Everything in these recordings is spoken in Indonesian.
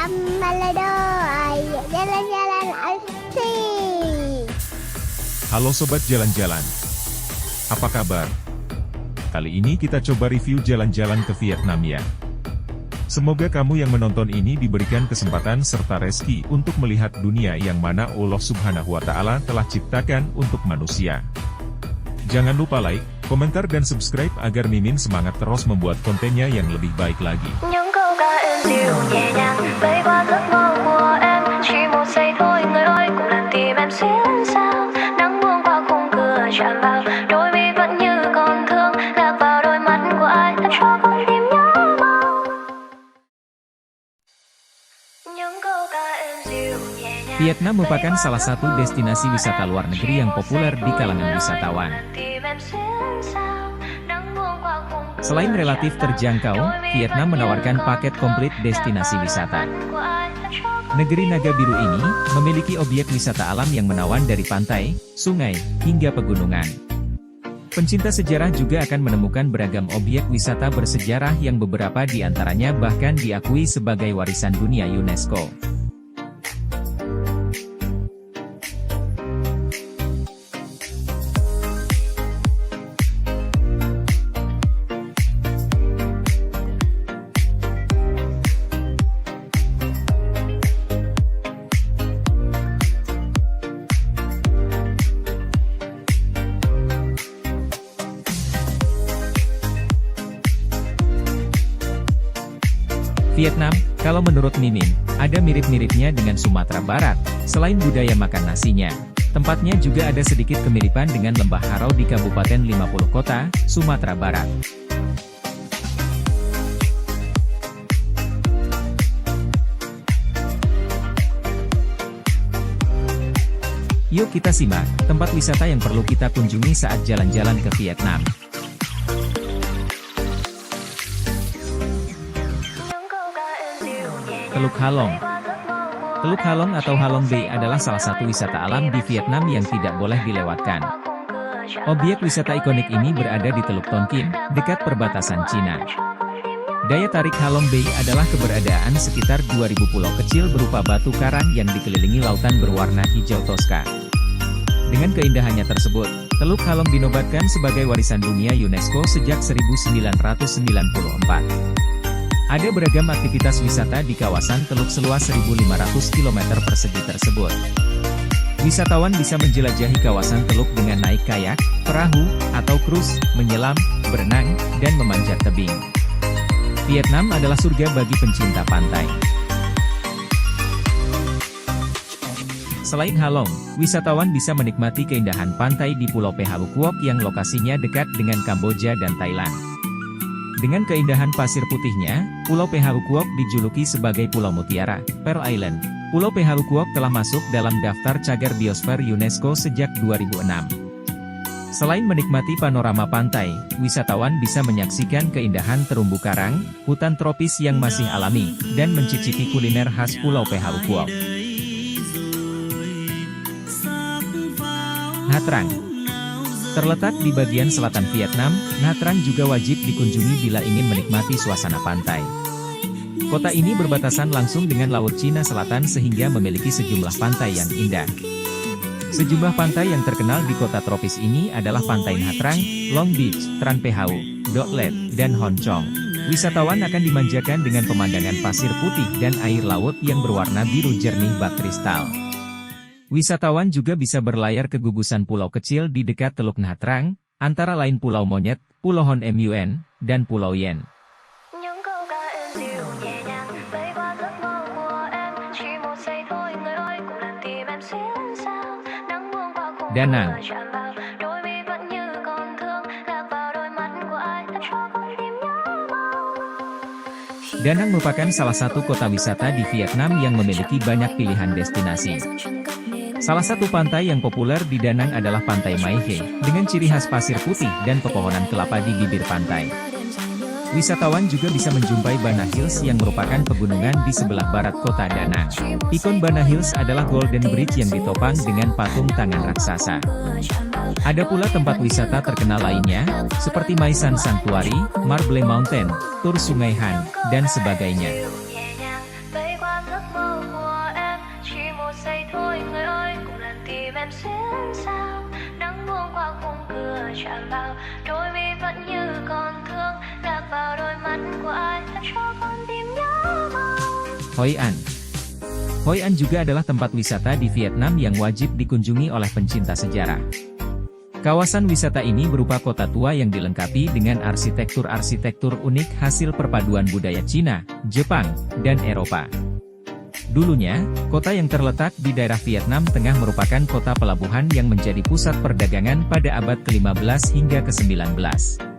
Ayo jalan-jalan asik. Halo Sobat Jalan-Jalan. Apa kabar? Kali ini kita coba review jalan-jalan ke Vietnam ya. Semoga kamu yang menonton ini diberikan kesempatan serta rezeki untuk melihat dunia yang mana Allah Subhanahu wa Ta'ala telah ciptakan untuk manusia. Jangan lupa like, komentar dan subscribe agar Mimin semangat terus membuat kontennya yang lebih baik lagi. Những câu ca êm dịu nhẹ nhàng bay qua giấc mơ của em, chỉ một giây thôi người ơi cùng làm tim em xuyên sao. Nắng buông qua khung cửa chạm vào đôi mi vẫn như còn thương, lạc vào đôi mắt của ai làm cho con tim nhớ mong. Những câu ca êm dịu nhẹ nhàng. Vietnam merupakan salah satu destinasi wisata luar negeri yang populer di kalangan wisatawan. Selain relatif terjangkau, Vietnam menawarkan paket komplit destinasi wisata. Negeri Naga Biru ini memiliki objek wisata alam yang menawan dari pantai, sungai, hingga pegunungan. Pencinta sejarah juga akan menemukan beragam objek wisata bersejarah yang beberapa di antaranya bahkan diakui sebagai warisan dunia UNESCO. Vietnam, kalau menurut Mimin, ada mirip-miripnya dengan Sumatera Barat. Selain budaya makan nasinya, tempatnya juga ada sedikit kemiripan dengan Lembah Harau di Kabupaten 50 Kota, Sumatera Barat. Yuk kita simak, tempat wisata yang perlu kita kunjungi saat jalan-jalan ke Vietnam. Teluk Halong. Teluk Halong atau Halong Bay adalah salah satu wisata alam di Vietnam yang tidak boleh dilewatkan. Objek wisata ikonik ini berada di Teluk Tonkin, dekat perbatasan Cina. Daya tarik Halong Bay adalah keberadaan sekitar 2000 pulau kecil berupa batu karang yang dikelilingi lautan berwarna hijau toska. Dengan keindahannya tersebut, Teluk Halong dinobatkan sebagai warisan dunia UNESCO sejak 1994. Ada beragam aktivitas wisata di kawasan Teluk seluas 1.500 km persegi tersebut. Wisatawan bisa menjelajahi kawasan Teluk dengan naik kayak, perahu, atau krus, menyelam, berenang, dan memanjat tebing. Vietnam adalah surga bagi pencinta pantai. Selain Halong, wisatawan bisa menikmati keindahan pantai di Pulau Pha Quoc yang lokasinya dekat dengan Kamboja dan Thailand. Dengan keindahan pasir putihnya, Pulau Pha Quoc dijuluki sebagai Pulau Mutiara, Pearl Island. Pulau Pha Quoc telah masuk dalam daftar cagar biosfer UNESCO sejak 2006. Selain menikmati panorama pantai, wisatawan bisa menyaksikan keindahan terumbu karang, hutan tropis yang masih alami, dan mencicipi kuliner khas Pulau Pha Quoc. Nha Trang. Terletak di bagian selatan Vietnam, Nha Trang juga wajib dikunjungi bila ingin menikmati suasana pantai. Kota ini berbatasan langsung dengan Laut Cina Selatan sehingga memiliki sejumlah pantai yang indah. Sejumlah pantai yang terkenal di kota tropis ini adalah Pantai Nha Trang, Long Beach, Tran Phaou, Dot Let, dan Hon Chong. Wisatawan akan dimanjakan dengan pemandangan pasir putih dan air laut yang berwarna biru jernih bak kristal. Wisatawan juga bisa berlayar ke gugusan pulau kecil di dekat Teluk Nha Trang, antara lain Pulau Monyet, Pulau Hon Mun, dan Pulau Yen. Da Nang. Da Nang merupakan salah satu kota wisata di Vietnam yang memiliki banyak pilihan destinasi. Salah satu pantai yang populer di Da Nang adalah Pantai Mai He, dengan ciri khas pasir putih dan pepohonan kelapa di bibir pantai. Wisatawan juga bisa menjumpai Bana Hills yang merupakan pegunungan di sebelah barat kota Da Nang. Ikon Bana Hills adalah Golden Bridge yang ditopang dengan patung tangan raksasa. Ada pula tempat wisata terkenal lainnya, seperti Mai San Sanctuary, Marble Mountain, Tur Sungai Han, dan sebagainya. em xuyên sao nắng buông qua khung cửa chạm vào đôi mi vẫn như còn thương lạc vào đôi mắt của ai làm cho con tim nhớ mong. Hoi An. Hoi An juga adalah tempat wisata di Vietnam yang wajib dikunjungi oleh pencinta sejarah. Kawasan wisata ini berupa kota tua yang dilengkapi dengan arsitektur-arsitektur unik hasil perpaduan budaya Cina, Jepang, dan Eropa. Dulunya, kota yang terletak di daerah Vietnam Tengah merupakan kota pelabuhan yang menjadi pusat perdagangan pada abad ke-15 hingga ke-19.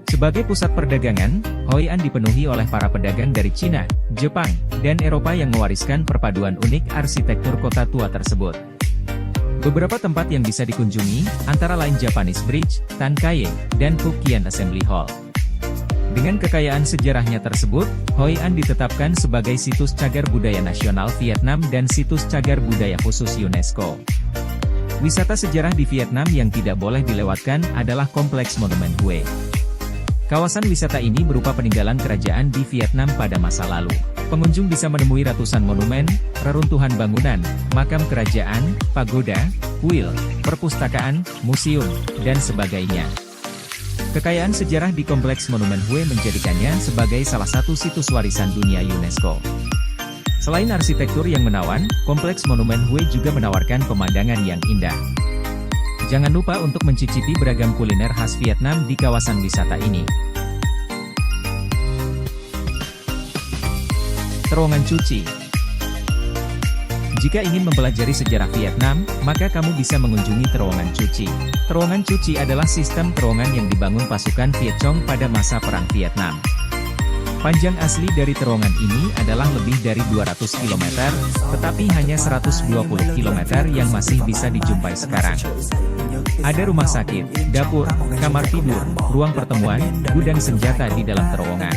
Sebagai pusat perdagangan, Hoi An dipenuhi oleh para pedagang dari Cina, Jepang, dan Eropa yang mewariskan perpaduan unik arsitektur kota tua tersebut. Beberapa tempat yang bisa dikunjungi, antara lain Japanese Bridge, Tan Caye, dan Phuc Kien Assembly Hall. Dengan kekayaan sejarahnya tersebut, Hoi An ditetapkan sebagai situs cagar budaya nasional Vietnam dan situs cagar budaya khusus UNESCO. Wisata sejarah di Vietnam yang tidak boleh dilewatkan adalah Kompleks Monumen Hue. Kawasan wisata ini berupa peninggalan kerajaan di Vietnam pada masa lalu. Pengunjung bisa menemui ratusan monumen, reruntuhan bangunan, makam kerajaan, pagoda, kuil, perpustakaan, museum, dan sebagainya. Kekayaan sejarah di Kompleks Monumen Hue menjadikannya sebagai salah satu situs warisan dunia UNESCO. Selain arsitektur yang menawan, Kompleks Monumen Hue juga menawarkan pemandangan yang indah. Jangan lupa untuk mencicipi beragam kuliner khas Vietnam di kawasan wisata ini. Terowongan cuci. Jika ingin mempelajari sejarah Vietnam, maka kamu bisa mengunjungi terowongan cuci. Terowongan cuci adalah sistem terowongan yang dibangun pasukan Viet Cong pada masa Perang Vietnam. Panjang asli dari terowongan ini adalah lebih dari 200 km, tetapi hanya 120 km yang masih bisa dijumpai sekarang. Ada rumah sakit, dapur, kamar tidur, ruang pertemuan, gudang senjata di dalam terowongan.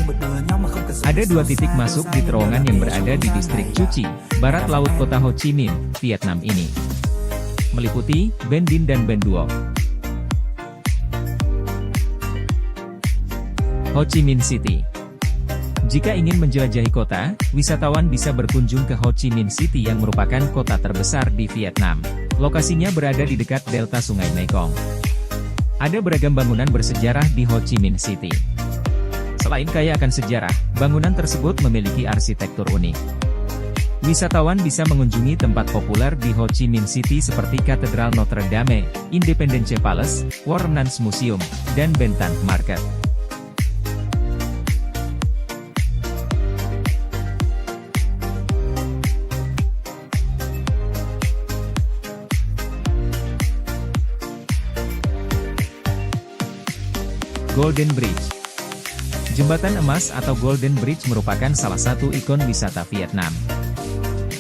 Ada 2 titik masuk di terowongan yang berada di distrik Cuci, barat laut kota Ho Chi Minh, Vietnam ini. Meliputi, Ben Dinh dan Ben Duoc. Ho Chi Minh City. Jika ingin menjelajahi kota, wisatawan bisa berkunjung ke Ho Chi Minh City yang merupakan kota terbesar di Vietnam. Lokasinya berada di dekat delta Sungai Mekong. Ada beragam bangunan bersejarah di Ho Chi Minh City. Selain kaya akan sejarah, bangunan tersebut memiliki arsitektur unik. Wisatawan bisa mengunjungi tempat populer di Ho Chi Minh City seperti Katedral Notre Dame, Independence Palace, War Remnants Museum, dan Ben Thanh Market. Golden Bridge. Jembatan emas atau Golden Bridge merupakan salah satu ikon wisata Vietnam.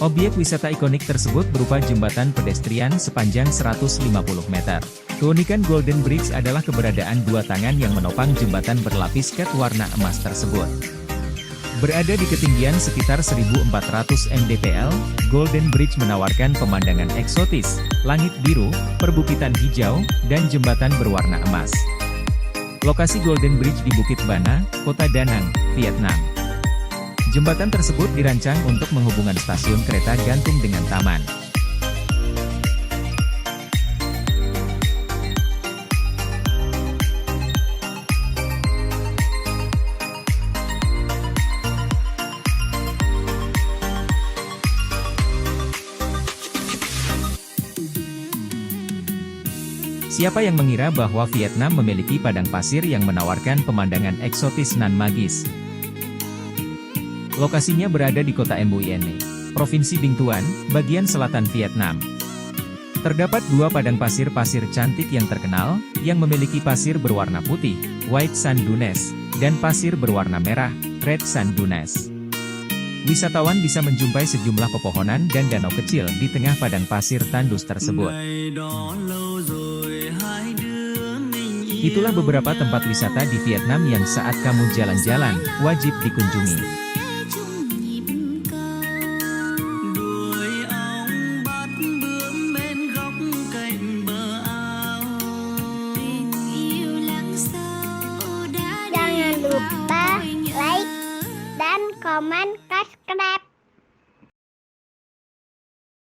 Objek wisata ikonik tersebut berupa jembatan pedestrian sepanjang 150 meter. Keunikan Golden Bridge adalah keberadaan 2 tangan yang menopang jembatan berlapis cat warna emas tersebut. Berada di ketinggian sekitar 1.400 mdpl, Golden Bridge menawarkan pemandangan eksotis, langit biru, perbukitan hijau, dan jembatan berwarna emas. Lokasi Golden Bridge di Bukit Bana, Kota Da Nang, Vietnam. Jembatan tersebut dirancang untuk menghubungkan stasiun kereta gantung dengan taman. Siapa yang mengira bahwa Vietnam memiliki padang pasir yang menawarkan pemandangan eksotis nan magis? Lokasinya berada di kota Mui Nhe, Provinsi Binh Thuan, bagian selatan Vietnam. Terdapat 2 padang pasir cantik yang terkenal, yang memiliki pasir berwarna putih, White Sand Dunes, dan pasir berwarna merah, Red Sand Dunes. Wisatawan bisa menjumpai sejumlah pepohonan dan danau kecil di tengah padang pasir tandus tersebut. Itulah beberapa tempat wisata di Vietnam yang saat kamu jalan-jalan, wajib dikunjungi.